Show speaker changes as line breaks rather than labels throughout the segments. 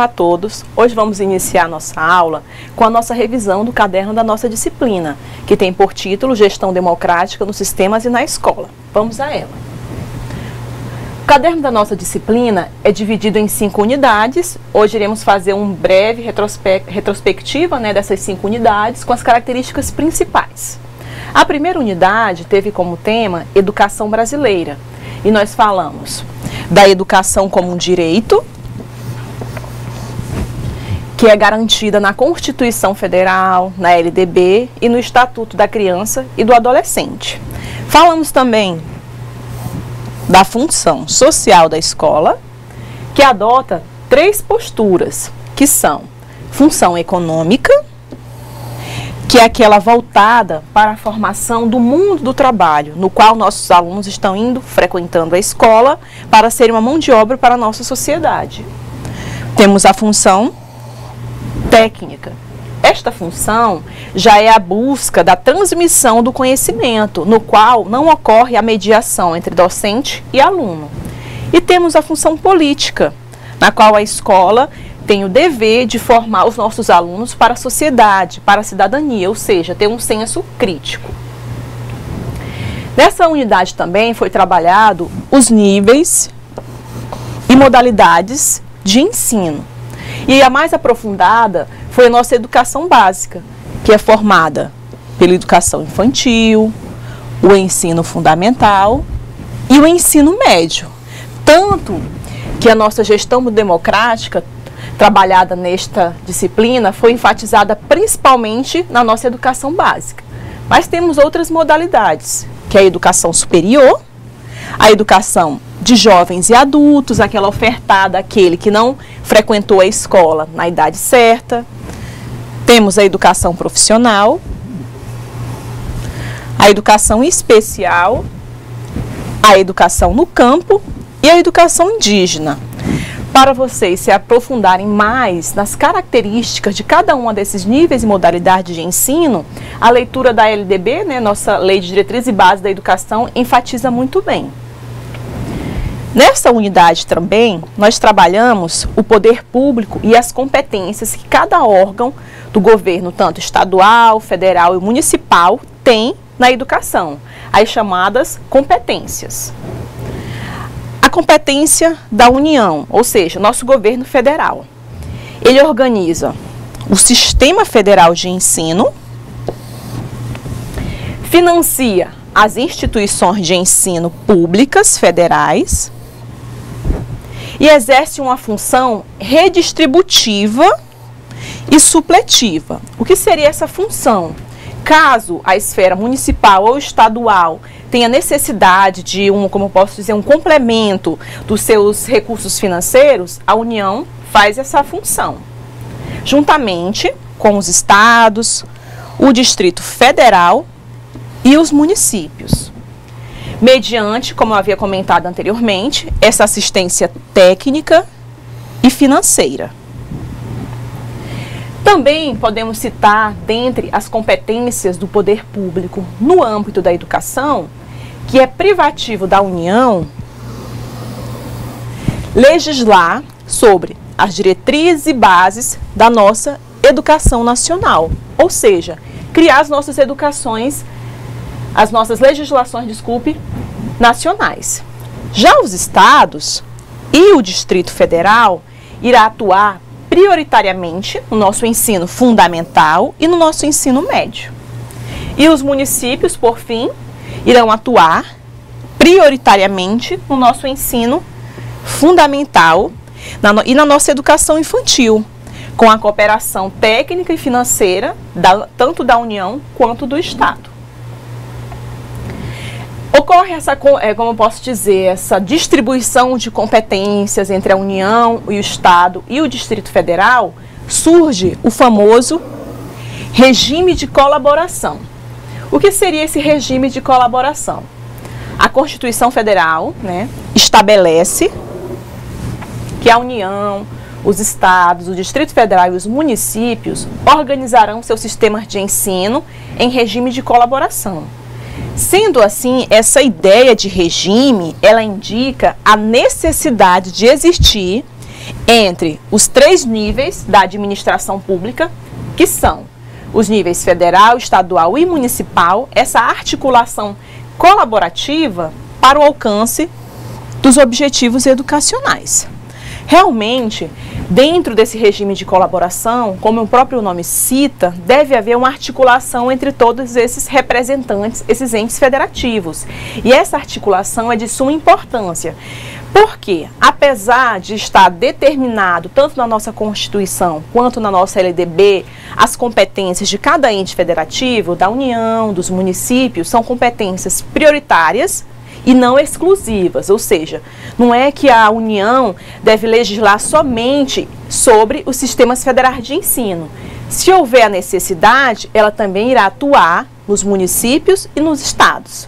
a todos. Hoje vamos iniciar nossa aula com a nossa revisão do caderno da nossa disciplina, que tem por título Gestão Democrática nos Sistemas e na Escola. Vamos a ela. O caderno da nossa disciplina é dividido em 5 unidades. Hoje iremos fazer uma breve retrospectiva dessas 5 unidades com as características principais. A primeira unidade teve como tema Educação Brasileira, e nós falamos da educação como um direito, que é garantida na Constituição Federal, na LDB e no Estatuto da Criança e do Adolescente. Falamos também da função social da escola, que adota 3 posturas, que são função econômica, que é aquela voltada para a formação do mundo do trabalho, no qual nossos alunos estão frequentando a escola para serem uma mão de obra para a nossa sociedade. Temos a função técnica. Esta função já é a busca da transmissão do conhecimento, no qual não ocorre a mediação entre docente e aluno. E temos a função política, na qual a escola tem o dever de formar os nossos alunos para a sociedade, para a cidadania, ou seja, ter um senso crítico. Nessa unidade também foi trabalhado os níveis e modalidades de ensino. E a mais aprofundada foi a nossa educação básica, que é formada pela educação infantil, o ensino fundamental e o ensino médio. Tanto que a nossa gestão democrática, trabalhada nesta disciplina, foi enfatizada principalmente na nossa educação básica. Mas temos outras modalidades, que é a educação superior, a educação de jovens e adultos, aquela ofertada àquele que não frequentou a escola na idade certa. Temos a educação profissional, a educação especial, a educação no campo e a educação indígena. Para vocês se aprofundarem mais nas características de cada uma desses níveis e modalidades de ensino, a leitura da LDB, nossa Lei de Diretriz e Base da Educação, enfatiza muito bem. Nessa unidade também, nós trabalhamos o poder público e as competências que cada órgão do governo, tanto estadual, federal e municipal, tem na educação, as chamadas competências. A competência da União, ou seja, nosso governo federal. Ele organiza o Sistema Federal de Ensino, financia as instituições de ensino públicas federais e exerce uma função redistributiva e supletiva. O que seria essa função? Caso a esfera municipal ou estadual tenha necessidade de um complemento dos seus recursos financeiros, a União faz essa função, juntamente com os estados, o Distrito Federal e os municípios, mediante, como eu havia comentado anteriormente, essa assistência técnica e financeira. Também podemos citar, dentre as competências do poder público no âmbito da educação, que é privativo da União, legislar sobre as diretrizes e bases da nossa educação nacional, ou seja, criar as nossas legislações, nacionais. Já os estados e o Distrito Federal irá atuar prioritariamente no nosso ensino fundamental e no nosso ensino médio. E os municípios, por fim, irão atuar prioritariamente no nosso ensino fundamental e na nossa educação infantil, com a cooperação técnica e financeira tanto da União quanto do Estado. Ocorre essa distribuição de competências entre a União e o Estado e o Distrito Federal, surge o famoso regime de colaboração. O que seria esse regime de colaboração? A Constituição Federal, estabelece que a União, os estados, o Distrito Federal e os municípios organizarão seus sistemas de ensino em regime de colaboração. Sendo assim, essa ideia de regime, ela indica a necessidade de existir entre os 3 níveis da administração pública, que são os níveis federal, estadual e municipal, essa articulação colaborativa para o alcance dos objetivos educacionais. Realmente, dentro desse regime de colaboração, como o próprio nome cita, deve haver uma articulação entre todos esses representantes, esses entes federativos. E essa articulação é de suma importância, porque, apesar de estar determinado, tanto na nossa Constituição quanto na nossa LDB, as competências de cada ente federativo, da União, dos municípios, são competências prioritárias e não exclusivas, ou seja, não é que a União deve legislar somente sobre os sistemas federais de ensino. Se houver a necessidade, ela também irá atuar nos municípios e nos estados.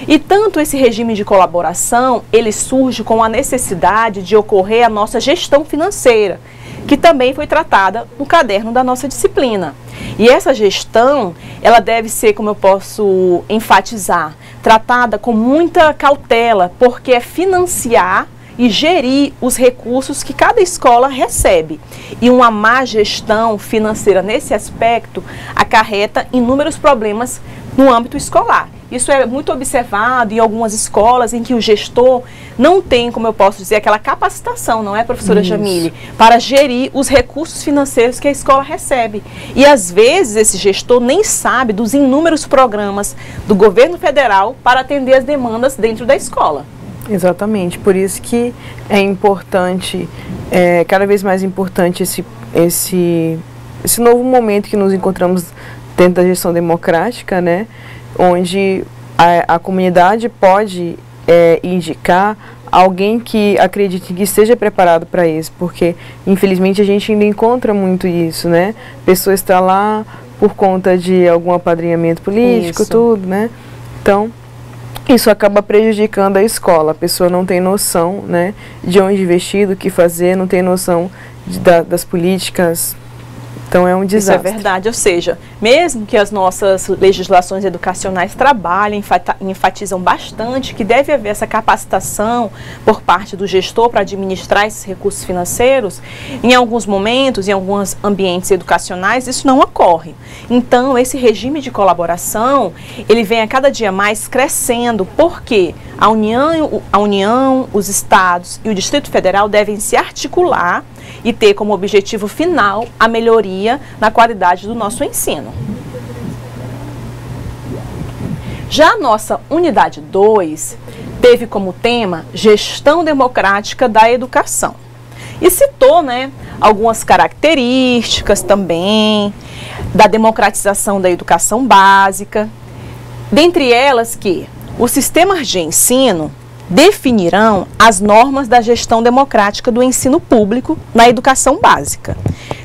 E tanto esse regime de colaboração, ele surge com a necessidade de ocorrer a nossa gestão financeira, que também foi tratada no caderno da nossa disciplina. E essa gestão, ela deve ser, como eu posso enfatizar, tratada com muita cautela, porque é financiar e gerir os recursos que cada escola recebe. E uma má gestão financeira nesse aspecto acarreta inúmeros problemas no âmbito escolar. Isso é muito observado em algumas escolas em que o gestor não tem, como eu posso dizer, aquela capacitação, não é, professora Jamile, para gerir os recursos financeiros que a escola recebe. E às vezes esse gestor nem sabe dos inúmeros programas do governo federal para atender as demandas dentro da escola.
Exatamente, por isso que é importante, cada vez mais importante esse novo momento que nos encontramos dentro da gestão democrática, né? Onde a comunidade pode indicar alguém que acredite que esteja preparado para isso, porque infelizmente a gente ainda encontra muito isso, né? A pessoa está lá por conta de algum apadrinhamento político, tudo, né? Então, isso acaba prejudicando a escola. A pessoa não tem noção, né, de onde investir, do que fazer, não tem noção das políticas. Então é um desastre.
Isso é verdade, ou seja, mesmo que as nossas legislações educacionais trabalhem, enfatizam bastante que deve haver essa capacitação por parte do gestor para administrar esses recursos financeiros, em alguns momentos, em alguns ambientes educacionais, isso não ocorre. Então, esse regime de colaboração, ele vem a cada dia mais crescendo, porque a União, os estados e o Distrito Federal devem se articular e ter como objetivo final a melhoria na qualidade do nosso ensino. Já a nossa unidade 2 teve como tema Gestão Democrática da Educação. E citou, né, algumas características também da democratização da educação básica, dentre elas que os sistemas de ensino definirão as normas da gestão democrática do ensino público na educação básica,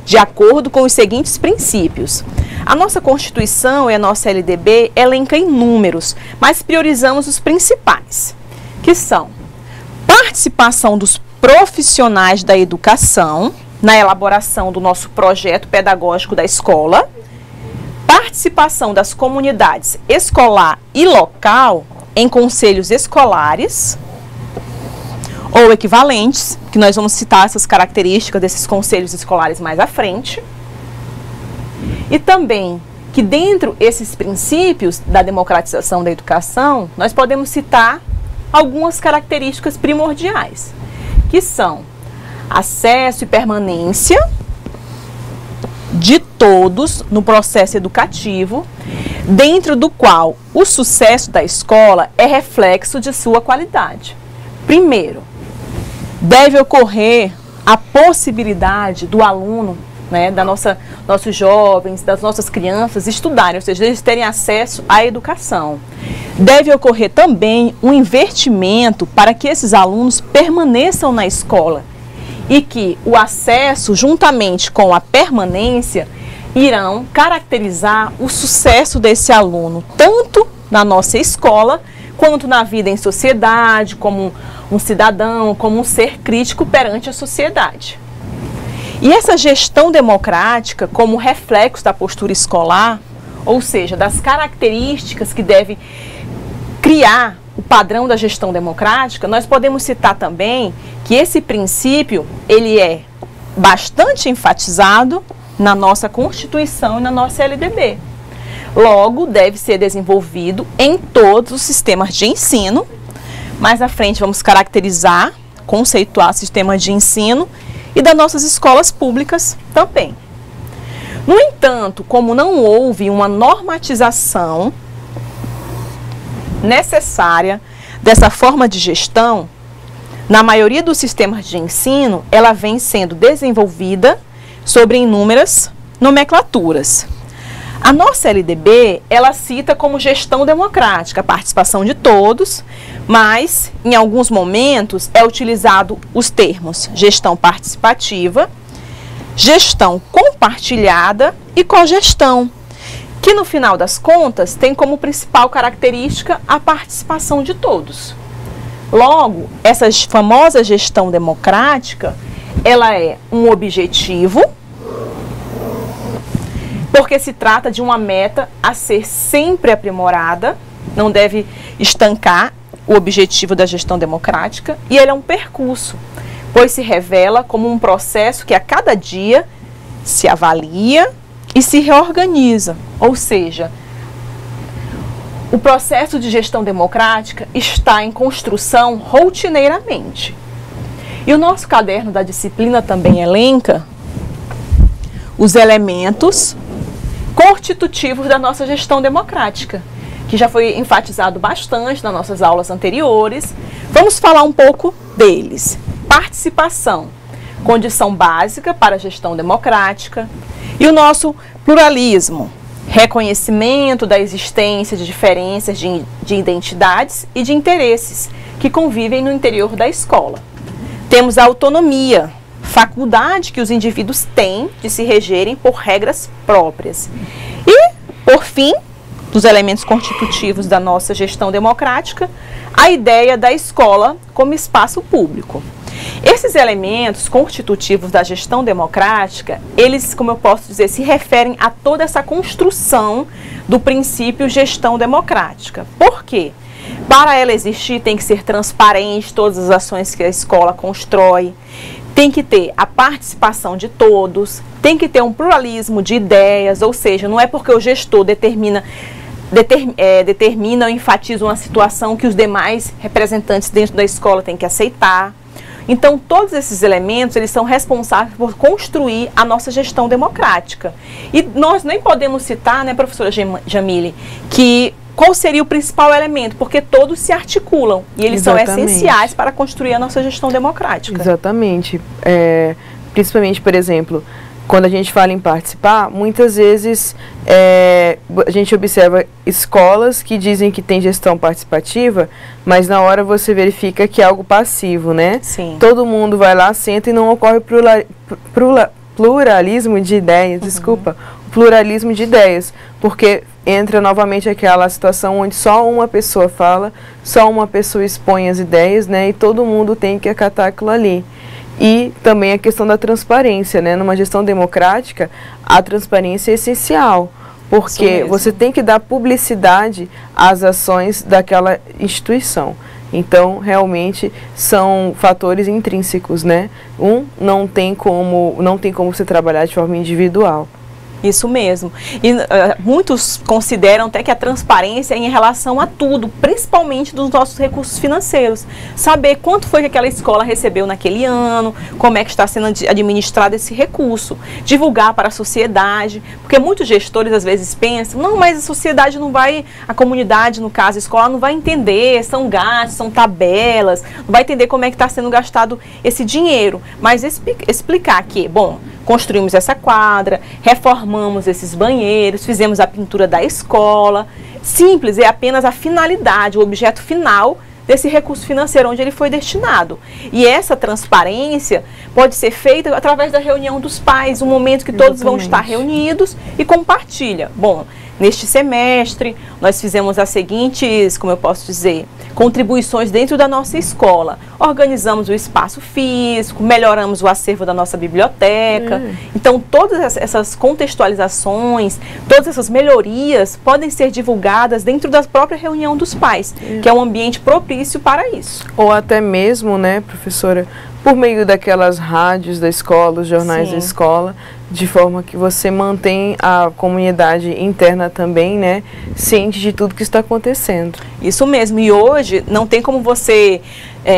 de acordo com os seguintes princípios. A nossa Constituição e a nossa LDB elenca inúmeros, mas priorizamos os principais, que são participação dos profissionais da educação na elaboração do nosso projeto pedagógico da escola, participação das comunidades escolar e local em conselhos escolares ou equivalentes, que nós vamos citar essas características desses conselhos escolares mais à frente. E também que dentro desses princípios da democratização da educação, nós podemos citar algumas características primordiais, que são acesso e permanência de todos no processo educativo, dentro do qual o sucesso da escola é reflexo de sua qualidade. Primeiro, deve ocorrer a possibilidade do aluno, né, nossos jovens, das nossas crianças estudarem, ou seja, eles terem acesso à educação. Deve ocorrer também um investimento para que esses alunos permaneçam na escola e que o acesso, juntamente com a permanência, irão caracterizar o sucesso desse aluno, tanto na nossa escola, quanto na vida em sociedade, como um cidadão, como um ser crítico perante a sociedade. E essa gestão democrática, como reflexo da postura escolar, ou seja, das características que deve criar o padrão da gestão democrática, nós podemos citar também que esse princípio, ele é bastante enfatizado na nossa Constituição e na nossa LDB. Logo, deve ser desenvolvido em todos os sistemas de ensino. Mais à frente vamos caracterizar, conceituar sistemas de ensino e das nossas escolas públicas também. No entanto, como não houve uma normatização necessária dessa forma de gestão, na maioria dos sistemas de ensino, ela vem sendo desenvolvida sobre inúmeras nomenclaturas. A nossa LDB, ela cita como gestão democrática, a participação de todos, mas em alguns momentos é utilizado os termos gestão participativa, gestão compartilhada e cogestão, que no final das contas tem como principal característica a participação de todos. Logo, essa famosa gestão democrática, ela é um objetivo, porque se trata de uma meta a ser sempre aprimorada, não deve estancar o objetivo da gestão democrática, e ele é um percurso, pois se revela como um processo que a cada dia se avalia e se reorganiza, ou seja, o processo de gestão democrática está em construção rotineiramente. E o nosso caderno da disciplina também elenca os elementos constitutivos da nossa gestão democrática, que já foi enfatizado bastante nas nossas aulas anteriores. Vamos falar um pouco deles. Participação, condição básica para a gestão democrática. E o nosso pluralismo, reconhecimento da existência de diferenças de identidades e de interesses que convivem no interior da escola. Temos a autonomia, faculdade que os indivíduos têm de se regerem por regras próprias. E, por fim, dos elementos constitutivos da nossa gestão democrática, a ideia da escola como espaço público. Esses elementos constitutivos da gestão democrática, eles, como eu posso dizer, se referem a toda essa construção do princípio gestão democrática. Por quê? Para ela existir, tem que ser transparente todas as ações que a escola constrói, tem que ter a participação de todos, tem que ter um pluralismo de ideias, ou seja, não é porque o gestor determina ou enfatiza uma situação que os demais representantes dentro da escola têm que aceitar. Então, todos esses elementos, eles são responsáveis por construir a nossa gestão democrática. E nós nem podemos citar, né, professora Jamile, que qual seria o principal elemento, porque todos se articulam e eles são essenciais para construir a nossa gestão democrática.
Exatamente. Principalmente, por exemplo, quando a gente fala em participar, muitas vezes a gente observa escolas que dizem que tem gestão participativa, mas na hora você verifica que é algo passivo, né?
Sim.
Todo mundo vai lá, senta e não ocorre pluralismo de ideias, pluralismo de ideias, porque entra novamente aquela situação onde só uma pessoa fala, só uma pessoa expõe as ideias, né? E todo mundo tem que acatar aquilo ali. E também a questão da transparência, né? Numa gestão democrática, a transparência é essencial, porque você tem que dar publicidade às ações daquela instituição. Então, realmente, são fatores intrínsecos, né? Não tem como você trabalhar de forma individual.
Isso mesmo. E muitos consideram até que a transparência é em relação a tudo, principalmente dos nossos recursos financeiros. Saber quanto foi que aquela escola recebeu naquele ano, como é que está sendo administrado esse recurso. Divulgar para a sociedade, porque muitos gestores às vezes pensam, não, mas a sociedade não vai, a comunidade, no caso a escola, não vai entender, são gastos, são tabelas, não vai entender como é que está sendo gastado esse dinheiro. Mas explicar que, bom, construímos essa quadra, reformamos esses banheiros, fizemos a pintura da escola. Simples, é apenas a finalidade, o objeto final desse recurso financeiro onde ele foi destinado. E essa transparência pode ser feita através da reunião dos pais, um momento que todos vão estar reunidos e compartilha. Bom, Neste semestre, nós fizemos as seguintes, como eu posso dizer, contribuições dentro da nossa escola. Organizamos o espaço físico, melhoramos o acervo da nossa biblioteca. Então, todas essas contextualizações, todas essas melhorias podem ser divulgadas dentro da própria reunião dos pais, que é um ambiente propício para isso.
Ou até mesmo, né, professora, por meio daquelas rádios da escola, os jornais da escola, de forma que você mantém a comunidade interna também, né, ciente de tudo que está acontecendo.
Isso mesmo, e hoje não tem como você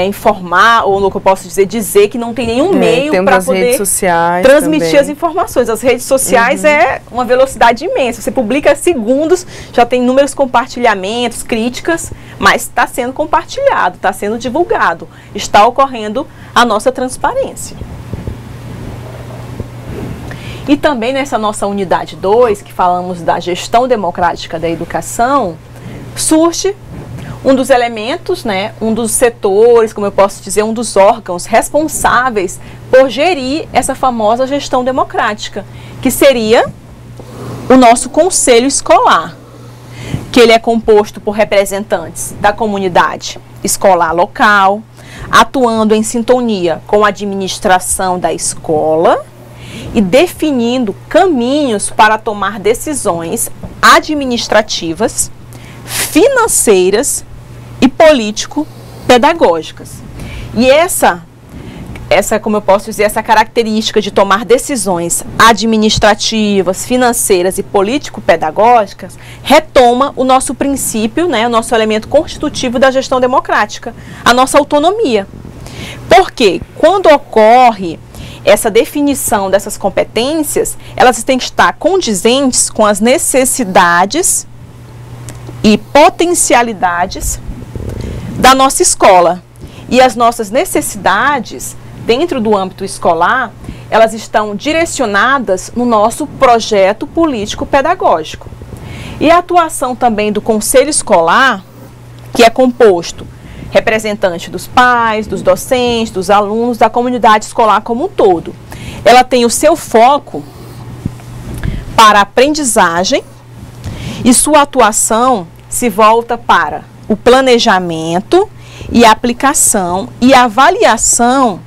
informar, ou no que eu posso dizer que não tem nenhum meio para poder
redes sociais
transmitir
também.
As informações. As redes sociais é uma velocidade imensa, você publica segundos, já tem inúmeros compartilhamentos, críticas, mas está sendo compartilhado, está sendo divulgado, está ocorrendo a nossa transparência. E também nessa nossa unidade 2, que falamos da gestão democrática da educação, surge um dos elementos, né, um dos setores, como eu posso dizer, um dos órgãos responsáveis por gerir essa famosa gestão democrática, que seria o nosso conselho escolar, que ele é composto por representantes da comunidade escolar local, atuando em sintonia com a administração da escola e definindo caminhos para tomar decisões administrativas, financeiras e político-pedagógicas. E essa, como eu posso dizer, essa característica de tomar decisões administrativas, financeiras e político-pedagógicas retoma o nosso princípio, né, o nosso elemento constitutivo da gestão democrática, a nossa autonomia. Porque quando ocorre essa definição dessas competências, elas têm que estar condizentes com as necessidades e potencialidades da nossa escola. E as nossas necessidades, dentro do âmbito escolar, elas estão direcionadas no nosso projeto político-pedagógico. E a atuação também do conselho escolar, que é composto representante dos pais, dos docentes, dos alunos, da comunidade escolar como um todo. Ela tem o seu foco para a aprendizagem e sua atuação se volta para o planejamento e aplicação e avaliação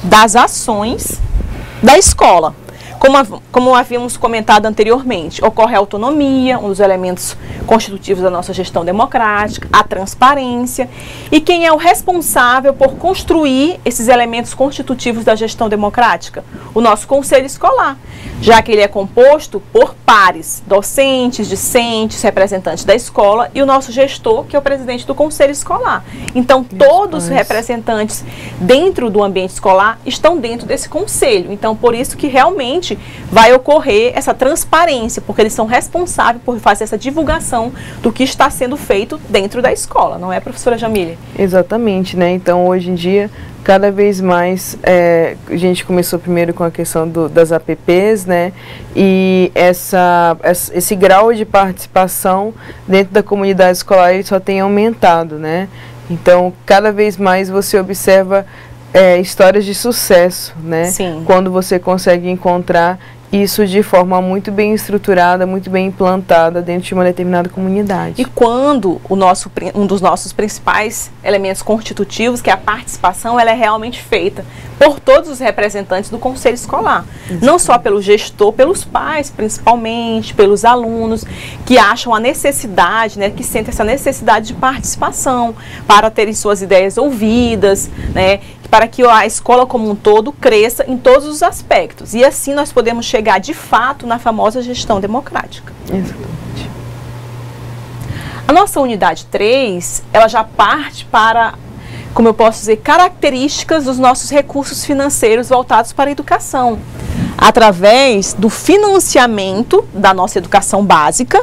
das ações da escola. Como havíamos comentado anteriormente, ocorre a autonomia, um dos elementos constitutivos da nossa gestão democrática, a transparência, e quem é o responsável por construir esses elementos constitutivos da gestão democrática? O nosso conselho escolar, já que ele é composto por pares, docentes, discentes, representantes da escola e o nosso gestor, que é o presidente do conselho escolar. Então, todos os representantes dentro do ambiente escolar estão dentro desse conselho. Então, por isso que realmente vai ocorrer essa transparência, porque eles são responsáveis por fazer essa divulgação do que está sendo feito dentro da escola, não é, professora Jamília?
Exatamente, né? Então, hoje em dia, cada vez mais, a gente começou primeiro com a questão das APPs, né? E esse grau de participação dentro da comunidade escolar ele só tem aumentado, né? Então, cada vez mais você observa histórias de sucesso, né?
Sim.
Quando você consegue encontrar isso de forma muito bem estruturada, muito bem implantada dentro de uma determinada comunidade.
E quando um dos nossos principais elementos constitutivos, que é a participação, ela é realmente feita por todos os representantes do conselho escolar. Exatamente. Não só pelo gestor, pelos pais, principalmente, pelos alunos, que acham a necessidade, né, que sentem essa necessidade de participação, para terem suas ideias ouvidas, né, para que a escola como um todo cresça em todos os aspectos. E assim nós podemos chegar de fato na famosa gestão democrática.
Exatamente.
A nossa unidade 3, ela já parte para, como eu posso dizer, características dos nossos recursos financeiros voltados para a educação, através do financiamento da nossa educação básica,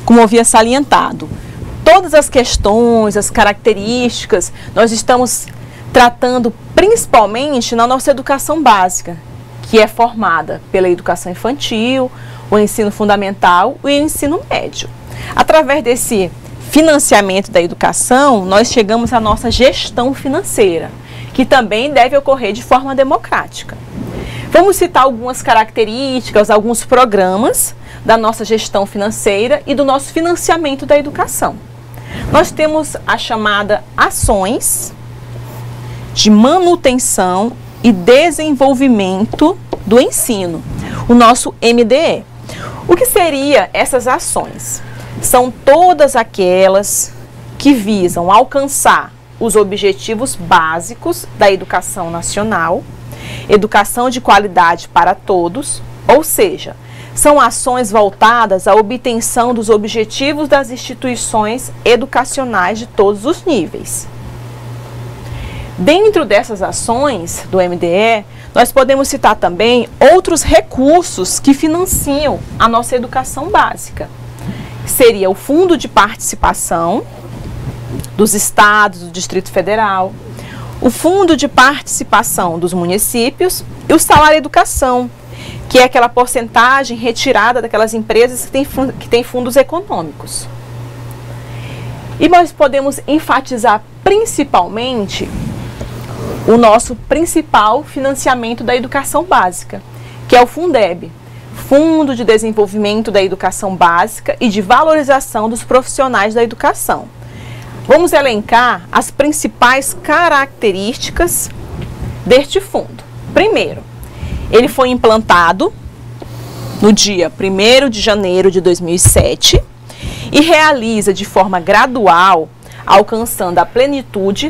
como eu havia salientado. Todas as questões, as características, nós estamos tratando principalmente na nossa educação básica, que é formada pela educação infantil, o ensino fundamental e o ensino médio. Através desse financiamento da educação, nós chegamos à nossa gestão financeira, que também deve ocorrer de forma democrática. Vamos citar algumas características, alguns programas da nossa gestão financeira e do nosso financiamento da educação. Nós temos a chamada ações de manutenção e desenvolvimento do ensino, o nosso MDE. O que seriam essas ações? São todas aquelas que visam alcançar os objetivos básicos da educação nacional, educação de qualidade para todos, ou seja, são ações voltadas à obtenção dos objetivos das instituições educacionais de todos os níveis. Dentro dessas ações do MDE, nós podemos citar também outros recursos que financiam a nossa educação básica. Seria o Fundo de Participação dos Estados, do Distrito Federal, o Fundo de Participação dos Municípios e o Salário Educação, que é aquela porcentagem retirada daquelas empresas que têm fundos econômicos. E nós podemos enfatizar principalmente o nosso principal financiamento da educação básica, que é o Fundeb, Fundo de Desenvolvimento da Educação Básica e de Valorização dos Profissionais da Educação. Vamos elencar as principais características deste fundo. Primeiro, ele foi implantado no dia 1º de janeiro de 2007 e realiza de forma gradual, alcançando a plenitude,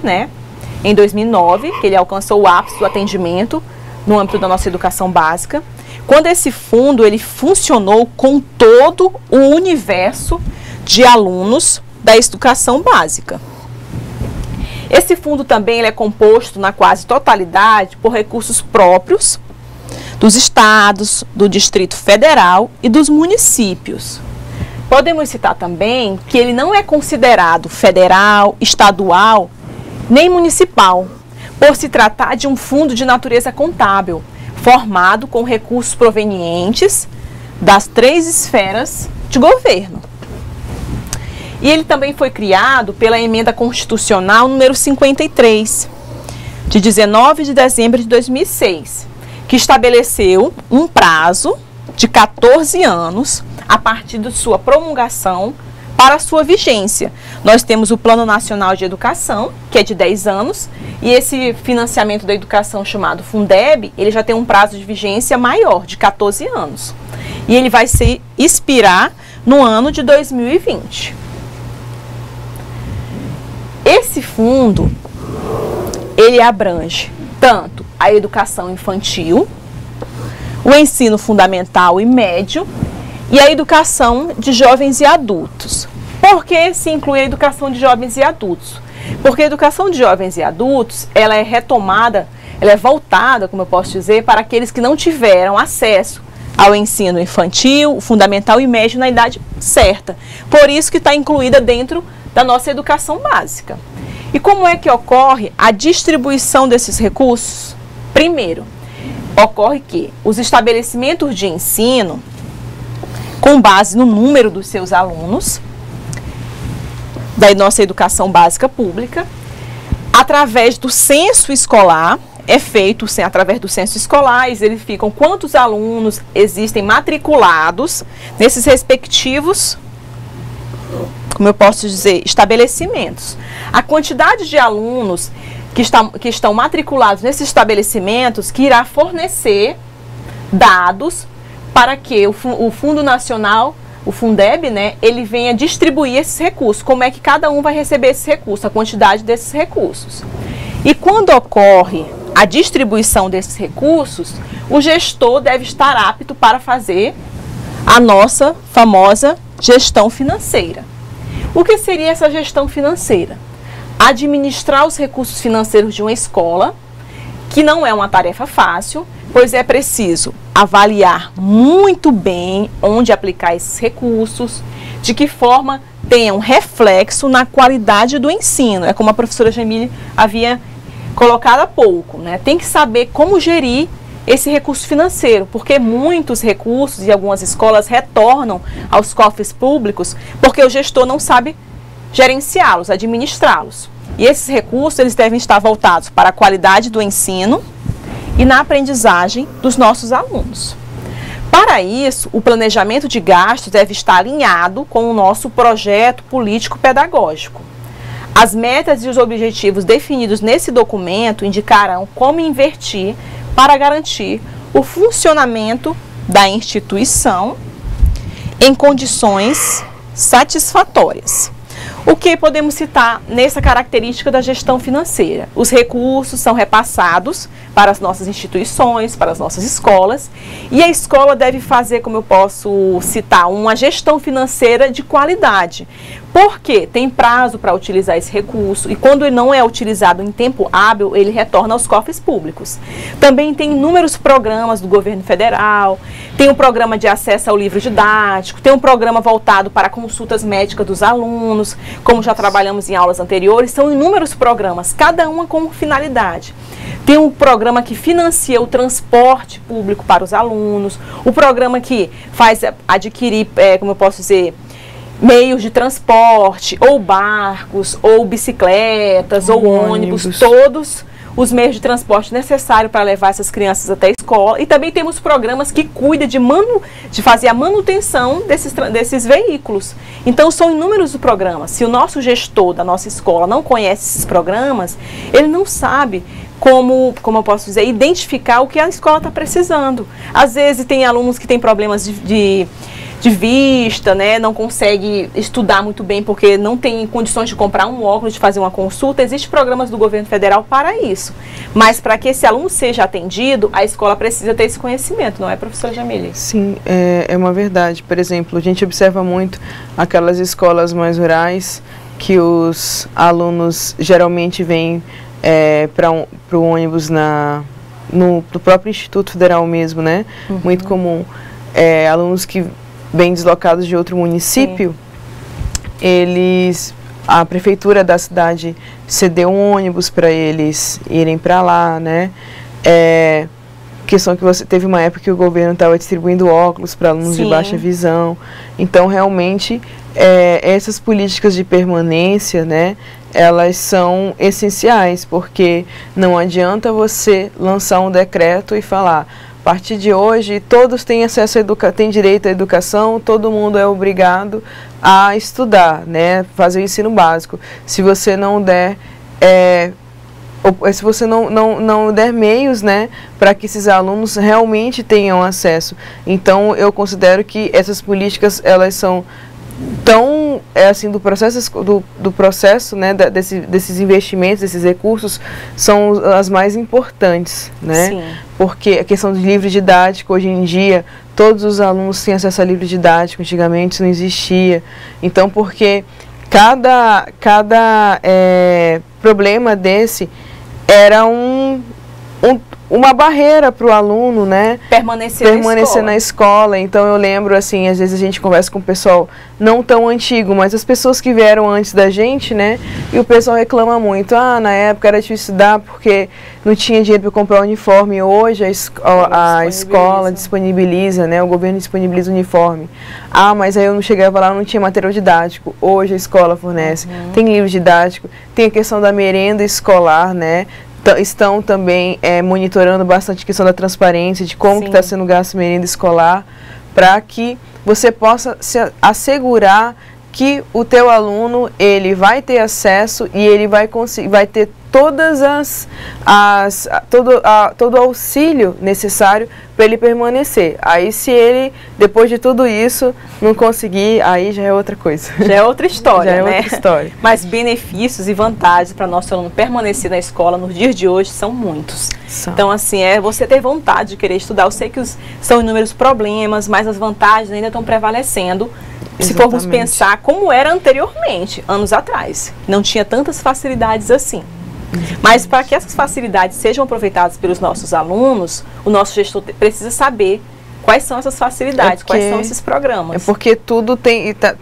em 2009, que ele alcançou o ápice do atendimento no âmbito da nossa educação básica, quando esse fundo ele funcionou com todo o universo de alunos da educação básica. Esse fundo também ele é composto na quase totalidade por recursos próprios dos estados, do Distrito Federal e dos municípios. Podemos citar também que ele não é considerado federal, estadual, nem municipal, por se tratar de um fundo de natureza contábil, formado com recursos provenientes das 3 esferas de governo. E ele também foi criado pela Emenda Constitucional número 53, de 19 de dezembro de 2006, que estabeleceu um prazo de 14 anos a partir de sua promulgação para a sua vigência. Nós temos o Plano Nacional de Educação, que é de 10 anos, e esse financiamento da educação chamado Fundeb, ele já tem um prazo de vigência maior, de 14 anos. E ele vai se expirar no ano de 2020. Esse fundo, ele abrange tanto a educação infantil, o ensino fundamental e médio e a educação de jovens e adultos. Por que se inclui a educação de jovens e adultos? Porque a educação de jovens e adultos, ela é retomada, ela é voltada, como eu posso dizer, para aqueles que não tiveram acesso ao ensino infantil, fundamental e médio na idade certa. Por isso que está incluída dentro da nossa educação básica. E como é que ocorre a distribuição desses recursos? Primeiro, ocorre que os estabelecimentos de ensino, com base no número dos seus alunos, da nossa educação básica pública, através do censo escolar, é feito através do censo escolar, eles verificam quantos alunos existem matriculados nesses respectivos, como eu posso dizer, estabelecimentos. A quantidade de alunos que estão matriculados nesses estabelecimentos que irá fornecer dados para que o Fundo Nacional, o Fundeb, ele venha distribuir esses recursos. Como é que cada um vai receber esses recursos, a quantidade desses recursos. E quando ocorre a distribuição desses recursos, o gestor deve estar apto para fazer a nossa famosa gestão financeira. O que seria essa gestão financeira? Administrar os recursos financeiros de uma escola, que não é uma tarefa fácil, pois é preciso avaliar muito bem onde aplicar esses recursos, de que forma tenham reflexo na qualidade do ensino. É como a professora Jamile havia colocado há pouco, Tem que saber como gerir esse recurso financeiro, porque muitos recursos e algumas escolas retornam aos cofres públicos porque o gestor não sabe gerenciá-los, administrá-los. E esses recursos eles devem estar voltados para a qualidade do ensino e na aprendizagem dos nossos alunos. Para isso, o planejamento de gastos deve estar alinhado com o nosso projeto político-pedagógico. As metas e os objetivos definidos nesse documento indicarão como investir para garantir o funcionamento da instituição em condições satisfatórias. O que podemos citar nessa característica da gestão financeira? Os recursos são repassados para as nossas instituições, para as nossas escolas, e a escola deve fazer, como eu posso citar, uma gestão financeira de qualidade. Porque tem prazo para utilizar esse recurso e quando ele não é utilizado em tempo hábil, ele retorna aos cofres públicos. Também tem inúmeros programas do governo federal, tem um programa de acesso ao livro didático, tem um programa voltado para consultas médicas dos alunos, como já trabalhamos em aulas anteriores, são inúmeros programas, cada uma com finalidade. Tem um programa que financia o transporte público para os alunos, o programa que faz adquirir, como eu posso dizer, meios de transporte, ou barcos, ou bicicletas, ou ônibus, todos os meios de transporte necessários para levar essas crianças até a escola. E também temos programas que cuidam de fazer a manutenção desses veículos. Então, são inúmeros os programas. Se o nosso gestor da nossa escola não conhece esses programas, ele não sabe como eu posso dizer, identificar o que a escola está precisando. Às vezes, tem alunos que têm problemas de vista, né, não consegue estudar muito bem porque não tem condições de comprar um óculos, de fazer uma consulta. Existem programas do governo federal para isso. Mas para que esse aluno seja atendido, a escola precisa ter esse conhecimento, não é, professora Jamile?
Sim, é uma verdade. Por exemplo, a gente observa muito aquelas escolas mais rurais que os alunos geralmente vêm para o ônibus no próprio Instituto Federal mesmo, né? Uhum. Muito comum. Alunos que bem deslocados de outro município, a prefeitura da cidade cedeu um ônibus para eles irem para lá, né? Questão que teve uma época que o governo estava distribuindo óculos para alunos de baixa visão. Então, realmente, essas políticas de permanência, né, elas são essenciais, porque não adianta você lançar um decreto e falar: a partir de hoje, todos têm acesso têm direito à educação, todo mundo é obrigado a estudar, né, fazer o ensino básico. Se você não der, se você não der meios, né, para que esses alunos realmente tenham acesso. Então, eu considero que essas políticas, elas são tão, assim, do processo, né, desses investimentos, desses recursos, são as mais importantes, né? Sim. Porque a questão do livro didático, hoje em dia, todos os alunos têm acesso a livro didático, antigamente isso não existia. Então, porque cada problema desse era uma barreira para o aluno, né? Permanecer na escola. Então, eu lembro, assim, às vezes a gente conversa com o pessoal não tão antigo, mas as pessoas que vieram antes da gente, né? E o pessoal reclama muito: na época era difícil estudar porque não tinha dinheiro para comprar uniforme. Hoje a escola disponibiliza, né? O governo disponibiliza o uniforme. Mas aí eu não chegava lá, não tinha material didático. Hoje a escola fornece. Tem livro didático, tem a questão da merenda escolar, né? Estão também monitorando bastante a questão da transparência, de como está sendo gasto merenda escolar, para que você possa se assegurar que o teu aluno ele vai ter acesso e ele vai ter todo o auxílio necessário para ele permanecer. Aí, se ele, depois de tudo isso, não conseguir, aí já é outra coisa.
Já é outra história,
já é
né?
outra história.
Mas benefícios e vantagens para nosso aluno permanecer na escola nos dias de hoje são muitos. Então, assim, você ter vontade de querer estudar. Eu sei que são inúmeros problemas, mas as vantagens ainda estão prevalecendo. Se formos pensar como era anteriormente, anos atrás. Não tinha tantas facilidades assim. Mas para que essas facilidades sejam aproveitadas pelos nossos alunos, o nosso gestor precisa saber quais são essas facilidades, quais são esses programas. É
porque tudo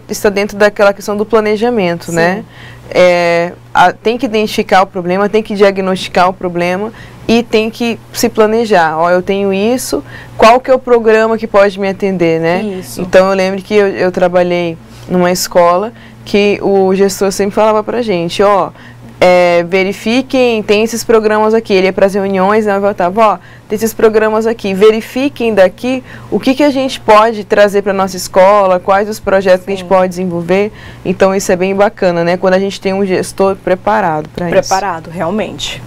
está dentro daquela questão do planejamento, Sim. né? Tem que identificar o problema, tem que diagnosticar o problema e tem que se planejar. Eu tenho isso, qual que é o programa que pode me atender, né? Isso. Então, eu lembro que eu trabalhei numa escola que o gestor sempre falava pra gente: verifiquem, tem esses programas aqui. Ele ia para as reuniões, né, eu voltava, ó, tem esses programas aqui, verifiquem daqui o que a gente pode trazer para a nossa escola, quais os projetos que a gente pode desenvolver. Então isso é bem bacana, né, quando a gente tem um gestor preparado para isso.
Preparado, realmente.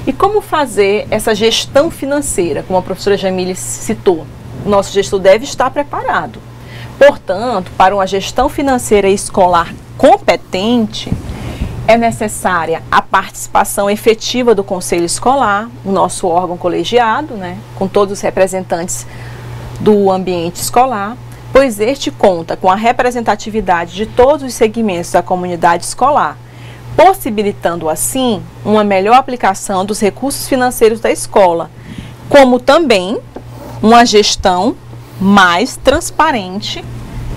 E como fazer essa gestão financeira, como a professora Jamile citou? O nosso gestor deve estar preparado. Portanto, para uma gestão financeira escolar competente, é necessária a participação efetiva do conselho escolar, o nosso órgão colegiado, né, com todos os representantes do ambiente escolar, pois este conta com a representatividade de todos os segmentos da comunidade escolar, possibilitando assim uma melhor aplicação dos recursos financeiros da escola, como também uma gestão mais transparente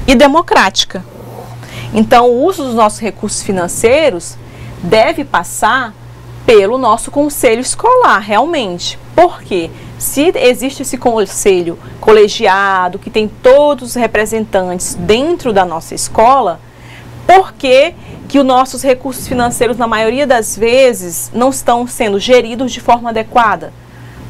e democrática. Então, o uso dos nossos recursos financeiros deve passar pelo nosso conselho escolar, realmente. Porque se existe esse conselho colegiado, que tem todos os representantes dentro da nossa escola, por que os nossos recursos financeiros, na maioria das vezes, não estão sendo geridos de forma adequada?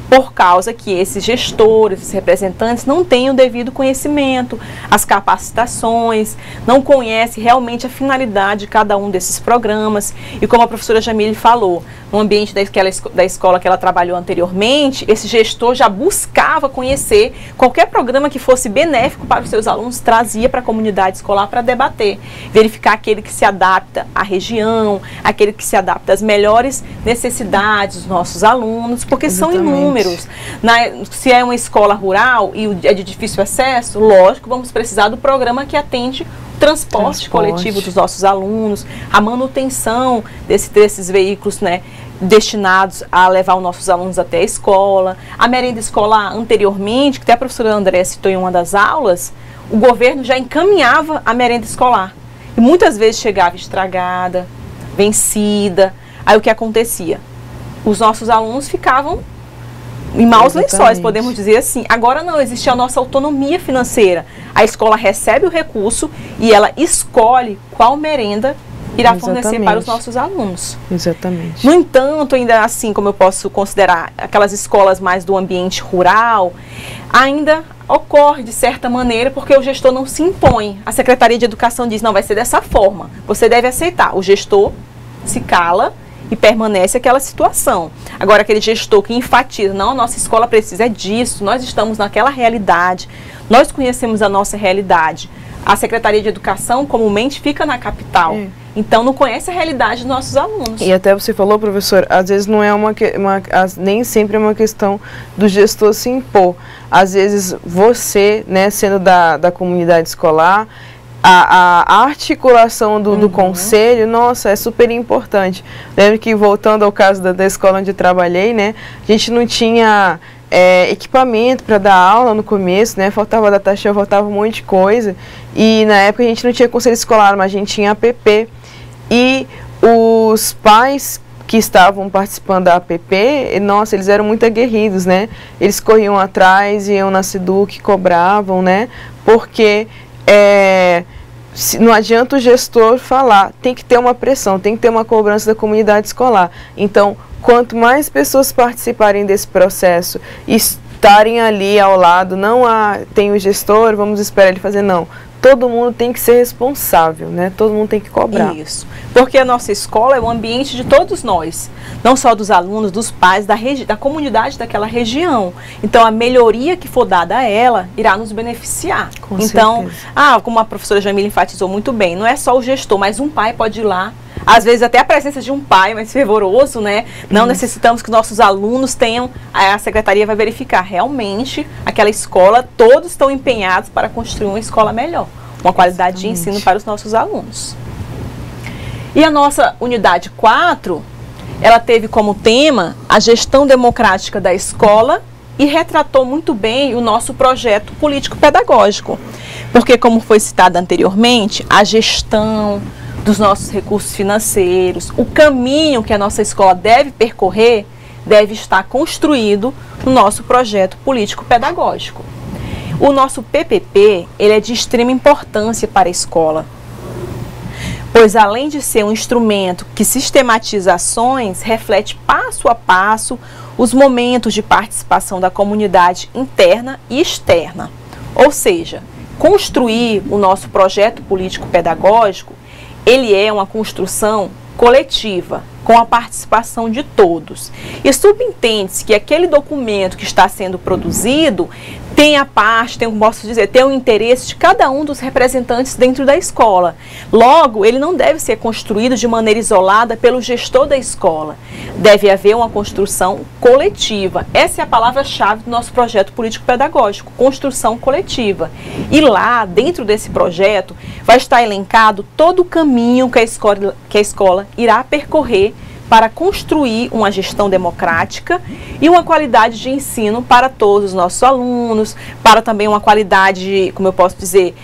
Por causa que esses gestores, esses representantes não têm o devido conhecimento, as capacitações, não conhecem realmente a finalidade de cada um desses programas. E como a professora Jamile falou, no ambiente da escola que ela trabalhou anteriormente, esse gestor já buscava conhecer qualquer programa que fosse benéfico para os seus alunos, trazia para a comunidade escolar para debater, verificar aquele que se adapta à região, aquele que se adapta às melhores necessidades dos nossos alunos, porque
Exatamente.
São inúmeros. Se é uma escola rural e é de difícil acesso, lógico, vamos precisar do programa que atende o transporte coletivo dos nossos alunos, a manutenção desses veículos, né, destinados a levar os nossos alunos até a escola. A merenda escolar, anteriormente, que até a professora André citou em uma das aulas, o governo já encaminhava a merenda escolar. E muitas vezes chegava estragada, vencida. Aí o que acontecia? Os nossos alunos ficavam em maus lençóis, podemos dizer assim. Agora não, existe a nossa autonomia financeira. A escola recebe o recurso e ela escolhe qual merenda irá fornecer para os nossos alunos.
Exatamente.
No entanto, ainda assim, como eu posso considerar aquelas escolas mais do ambiente rural, ainda ocorre de certa maneira porque o gestor não se impõe. A Secretaria de Educação diz, não, vai ser dessa forma, você deve aceitar. O gestor se cala e permanece aquela situação. Agora, aquele gestor que enfatiza, não, a nossa escola precisa disso, nós estamos naquela realidade, nós conhecemos a nossa realidade. A Secretaria de Educação comumente fica na capital, então não conhece a realidade dos nossos alunos.
E até você falou, professor, às vezes não é nem sempre é uma questão do gestor se impor. Às vezes você, né, sendo da comunidade escolar, a articulação do conselho, nossa, é super importante. Lembro que, voltando ao caso da escola onde eu trabalhei, né, a gente não tinha equipamento para dar aula no começo, né, faltava data show, faltava um monte de coisa. E na época a gente não tinha conselho escolar, mas a gente tinha APP. E os pais que estavam participando da APP, nossa, eles eram muito aguerridos, né? Eles corriam atrás, iam na SEDUC, cobravam, né? Porque não adianta o gestor falar, tem que ter uma pressão, tem que ter uma cobrança da comunidade escolar. Então, quanto mais pessoas participarem desse processo e estarem ali ao lado, não tem o gestor, vamos esperar ele fazer, não. Todo mundo tem que ser responsável, né? Todo mundo tem que cobrar.
Isso, porque a nossa escola é um ambiente de todos nós, não só dos alunos, dos pais, da comunidade daquela região. Então, a melhoria que for dada a ela irá nos beneficiar.
Com
então,
certeza.
Como a professora Jamile enfatizou muito bem, não é só o gestor, mas um pai pode ir lá. Às vezes até a presença de um pai mais fervoroso, né? Não necessitamos que nossos alunos tenham, a secretaria vai verificar realmente aquela escola, todos estão empenhados para construir uma escola melhor, uma qualidade de ensino para os nossos alunos. E a nossa unidade 4, ela teve como tema a gestão democrática da escola e retratou muito bem o nosso projeto político-pedagógico. Porque, como foi citado anteriormente, a gestão dos nossos recursos financeiros, o caminho que a nossa escola deve percorrer, deve estar construído no nosso projeto político-pedagógico. O nosso PPP, ele é de extrema importância para a escola, pois além de ser um instrumento que sistematiza ações, reflete passo a passo os momentos de participação da comunidade interna e externa. Ou seja, construir o nosso projeto político-pedagógico, ele é uma construção coletiva, com a participação de todos. E subentende-se que aquele documento que está sendo produzido tem a parte, tem o interesse de cada um dos representantes dentro da escola. Logo, ele não deve ser construído de maneira isolada pelo gestor da escola. Deve haver uma construção coletiva. Essa é a palavra-chave do nosso projeto político-pedagógico, construção coletiva. E lá, dentro desse projeto, vai estar elencado todo o caminho que a escola irá percorrer para construir uma gestão democrática e uma qualidade de ensino para todos os nossos alunos, para também uma qualidade, como eu posso dizer,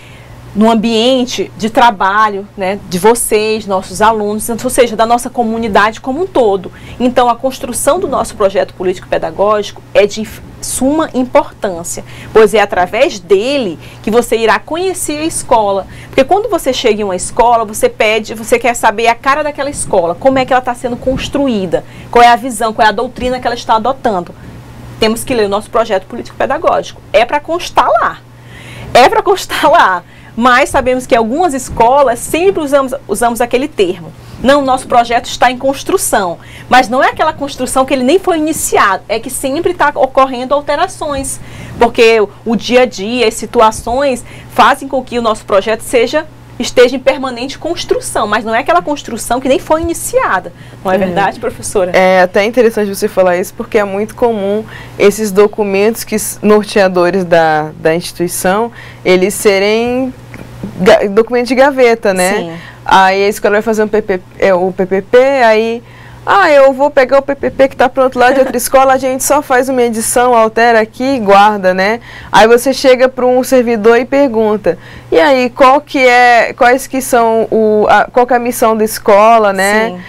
no ambiente de trabalho, né, de vocês, nossos alunos, ou seja, da nossa comunidade como um todo. Então, a construção do nosso projeto político-pedagógico é de suma importância, pois é através dele que você irá conhecer a escola. Porque quando você chega em uma escola, você quer saber a cara daquela escola, como é que ela está sendo construída, qual é a visão, qual é a doutrina que ela está adotando. Temos que ler o nosso projeto político-pedagógico. É para constar lá. É para constar lá. Mas sabemos que algumas escolas sempre usamos aquele termo. Não, nosso projeto está em construção. Mas não é aquela construção que ele nem foi iniciado. É que sempre está ocorrendo alterações. Porque o dia a dia, as situações fazem com que o nosso projeto esteja em permanente construção. Mas não é aquela construção que nem foi iniciada. Não é verdade, professora? É
até interessante você falar isso, porque é muito comum esses documentos norteadores da instituição, eles serem documento de gaveta, né? Sim. Aí a escola vai fazer o PPP, aí eu vou pegar o PPP que está pronto lá de outra escola, a gente só faz uma edição, altera aqui e guarda, né? Aí você chega para um servidor e pergunta, e aí, qual que é a missão da escola, né? Sim.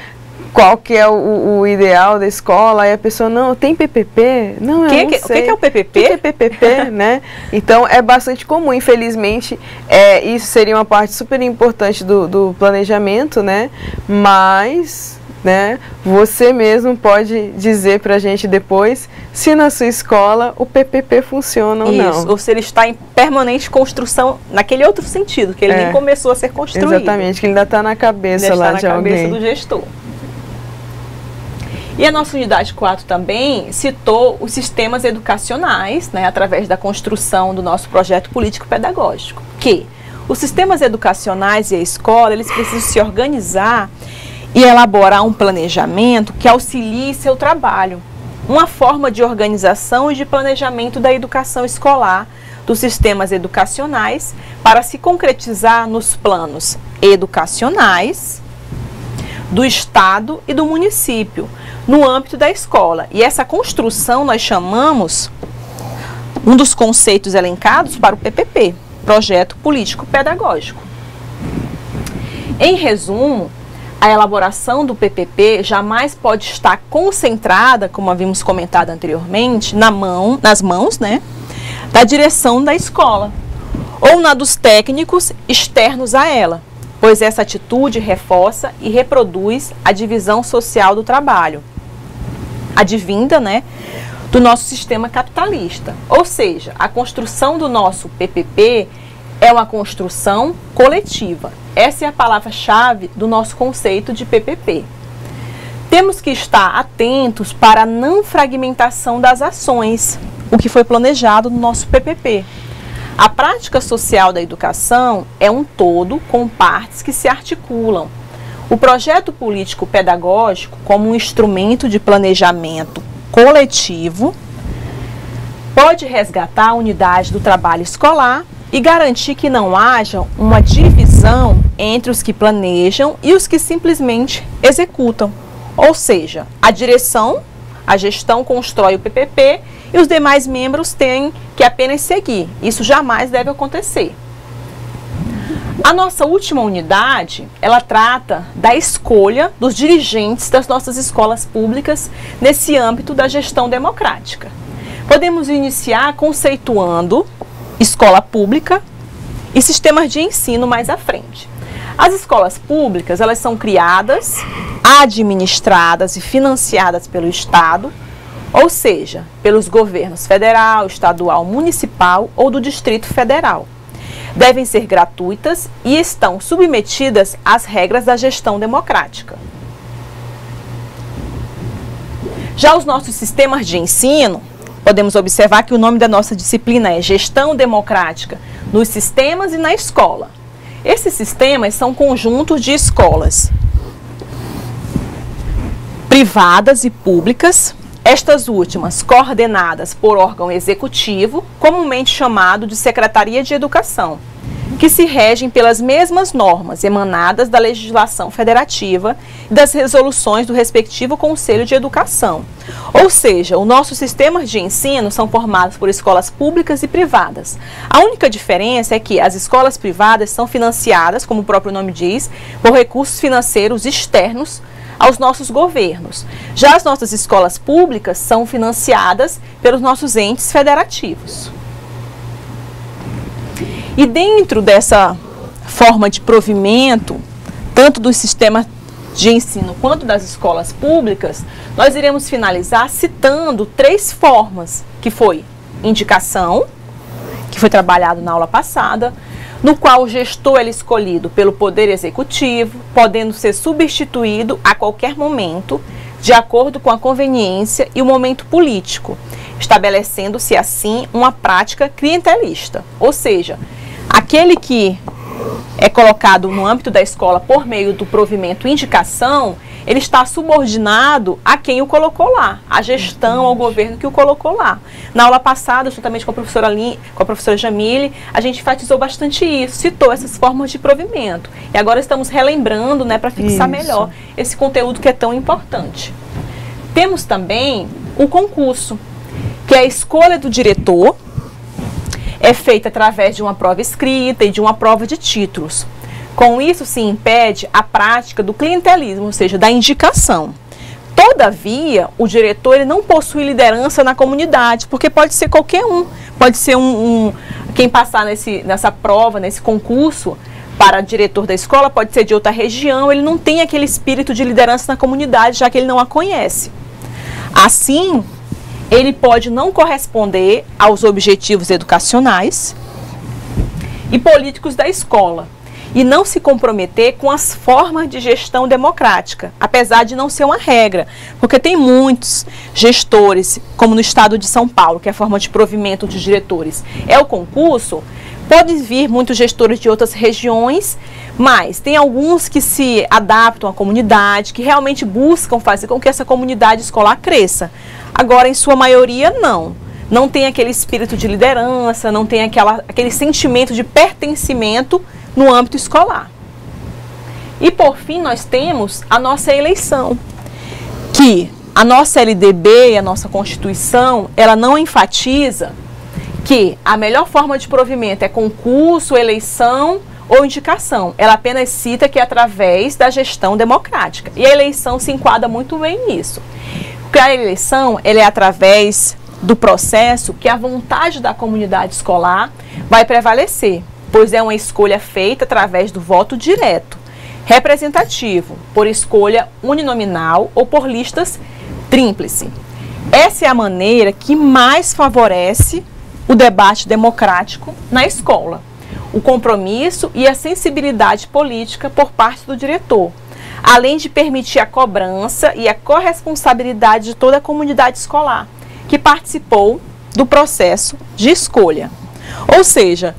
Qual que é o ideal da escola? Aí a pessoa, não, tem PPP? Não, eu não sei.
O que é o PPP?
O que é PPP, né? Então, é bastante comum, infelizmente, isso seria uma parte super importante do planejamento, né? Mas, né, você mesmo pode dizer pra gente depois se na sua escola o PPP funciona ou não.
Ou se ele está em permanente construção, naquele outro sentido, que ele nem começou a ser construído.
Exatamente, que ele ainda está na cabeça lá de alguém.
Está na cabeça do gestor. E a nossa unidade 4 também citou os sistemas educacionais, né, através da construção do nosso projeto político-pedagógico, que os sistemas educacionais e a escola, eles precisam se organizar e elaborar um planejamento que auxilie seu trabalho. Uma forma de organização e de planejamento da educação escolar, dos sistemas educacionais, para se concretizar nos planos educacionais, do Estado e do município, no âmbito da escola. E essa construção nós chamamos um dos conceitos elencados para o PPP, Projeto Político Pedagógico. Em resumo, a elaboração do PPP jamais pode estar concentrada, como havíamos comentado anteriormente, nas mãos, né, da direção da escola ou na dos técnicos externos a ela, pois essa atitude reforça e reproduz a divisão social do trabalho, advinda, né, do nosso sistema capitalista. Ou seja, a construção do nosso PPP é uma construção coletiva. Essa é a palavra-chave do nosso conceito de PPP. Temos que estar atentos para a não fragmentação das ações, o que foi planejado no nosso PPP. A prática social da educação é um todo com partes que se articulam. O projeto político-pedagógico, como um instrumento de planejamento coletivo, pode resgatar a unidade do trabalho escolar e garantir que não haja uma divisão entre os que planejam e os que simplesmente executam. Ou seja, a direção, a gestão constrói o PPP e os demais membros têm que apenas seguir. Isso jamais deve acontecer. A nossa última unidade, ela trata da escolha dos dirigentes das nossas escolas públicas nesse âmbito da gestão democrática. Podemos iniciar conceituando escola pública e sistemas de ensino mais à frente. As escolas públicas, elas são criadas, administradas e financiadas pelo Estado, ou seja, pelos governos federal, estadual, municipal ou do Distrito Federal. Devem ser gratuitas e estão submetidas às regras da gestão democrática. Já os nossos sistemas de ensino, podemos observar que o nome da nossa disciplina é Gestão Democrática nos Sistemas e na Escola. Esses sistemas são conjuntos de escolas privadas e públicas, estas últimas coordenadas por órgão executivo, comumente chamado de Secretaria de Educação, que se regem pelas mesmas normas emanadas da legislação federativa e das resoluções do respectivo Conselho de Educação. Ou seja, os nossos sistemas de ensino são formados por escolas públicas e privadas. A única diferença é que as escolas privadas são financiadas, como o próprio nome diz, por recursos financeiros externos aos nossos governos. Já as nossas escolas públicas são financiadas pelos nossos entes federativos. E dentro dessa forma de provimento, tanto do sistema de ensino quanto das escolas públicas, nós iremos finalizar citando 3 formas, que foi indicação, que foi trabalhado na aula passada, no qual o gestor é escolhido pelo Poder Executivo, podendo ser substituído a qualquer momento, de acordo com a conveniência e o momento político, estabelecendo-se assim uma prática clientelista, ou seja, aquele que é colocado no âmbito da escola por meio do provimento indicação, ele está subordinado a quem o colocou lá, à gestão, ao governo que o colocou lá. Na aula passada, juntamente com a professora Jamile, a gente enfatizou bastante isso, citou essas formas de provimento. E agora estamos relembrando, né, para fixar melhor esse conteúdo que é tão importante. Temos também o concurso, que é a escolha do diretor, é feita através de uma prova escrita e de uma prova de títulos. Com isso se impede a prática do clientelismo, ou seja, da indicação. Todavia, o diretor ele não possui liderança na comunidade, porque pode ser qualquer um. Pode ser quem passar nessa prova, nesse concurso, para diretor da escola, pode ser de outra região, ele não tem aquele espírito de liderança na comunidade, já que ele não a conhece. Assim, ele pode não corresponder aos objetivos educacionais e políticos da escola e não se comprometer com as formas de gestão democrática, apesar de não ser uma regra, porque tem muitos gestores, como no estado de São Paulo, que é a forma de provimento de diretores, é o concurso. Podem vir muitos gestores de outras regiões, mas tem alguns que se adaptam à comunidade, que realmente buscam fazer com que essa comunidade escolar cresça. Agora, em sua maioria, não tem aquele espírito de liderança, não tem aquele sentimento de pertencimento no âmbito escolar. E, por fim, nós temos a nossa eleição, que a nossa LDB e a nossa Constituição, ela não enfatiza que a melhor forma de provimento é concurso, eleição ou indicação. Ela apenas cita que é através da gestão democrática. E a eleição se enquadra muito bem nisso. Porque a eleição ela é através do processo que a vontade da comunidade escolar vai prevalecer, pois é uma escolha feita através do voto direto, representativo, por escolha uninominal ou por listas tríplice. Essa é a maneira que mais favorece o debate democrático na escola, o compromisso e a sensibilidade política por parte do diretor, além de permitir a cobrança e a corresponsabilidade de toda a comunidade escolar que participou do processo de escolha. Ou seja,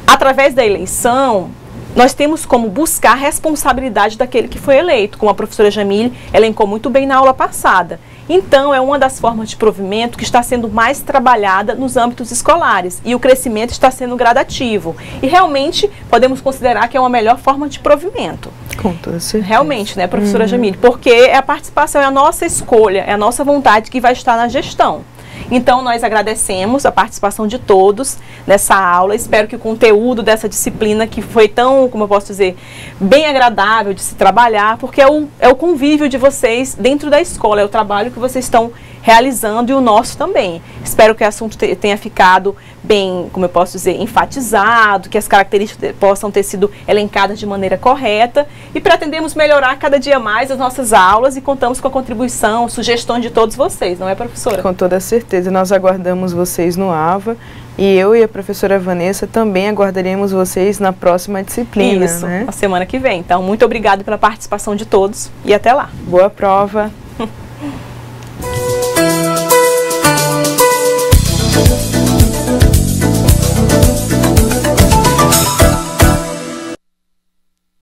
através da eleição, nós temos como buscar a responsabilidade daquele que foi eleito, como a professora Jamile elencou muito bem na aula passada. Então, é uma das formas de provimento que está sendo mais trabalhada nos âmbitos escolares e o crescimento está sendo gradativo. E realmente podemos considerar que é uma melhor forma de provimento.
Com toda certeza.
Realmente, né, professora Jamile? Porque a participação é a nossa escolha, é a nossa vontade que vai estar na gestão. Então, nós agradecemos a participação de todos nessa aula. Espero que o conteúdo dessa disciplina, que foi tão, como eu posso dizer, bem agradável de se trabalhar, porque é o convívio de vocês dentro da escola, é o trabalho que vocês estão realizando, e o nosso também. Espero que o assunto tenha ficado bem, como eu posso dizer, enfatizado, que as características possam ter sido elencadas de maneira correta, e pretendemos melhorar cada dia mais as nossas aulas e contamos com a contribuição, sugestões de todos vocês, não é, professora?
Com toda certeza, nós aguardamos vocês no AVA, e eu e a professora Vanessa também aguardaremos vocês na próxima disciplina.
Isso,
né?
na semana que vem. Então, muito obrigada pela participação de todos e até lá.
Boa prova!